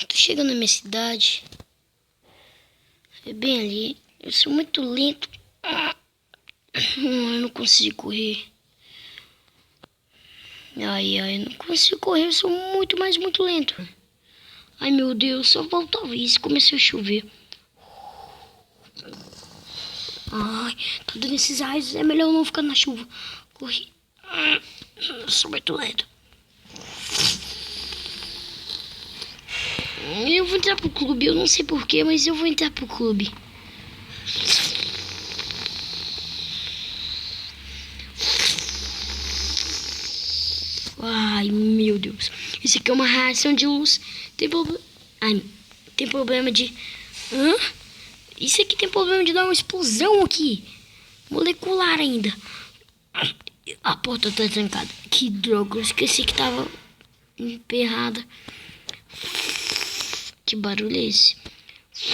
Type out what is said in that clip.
Tô chegando na minha cidade. É bem ali. Eu sou muito lento. Eu não consigo correr. Ai, eu não consigo correr. Eu sou muito, mas muito lento. Ai, meu Deus. Só faltava isso. Começou a chover. Ai, tô dando esses raios. É melhor eu não ficar na chuva. Corri. Eu sou muito lento. Eu vou entrar pro clube. Eu não sei porquê, mas eu vou entrar pro clube. Ai, meu Deus. Isso aqui é uma reação de luz. Tem problema. Ai, tem problema de. Hã? Isso aqui tem problema de dar uma explosão aqui. Molecular ainda. A porta tá trancada. Que droga, eu esqueci que tava emperrada. Que barulho é esse?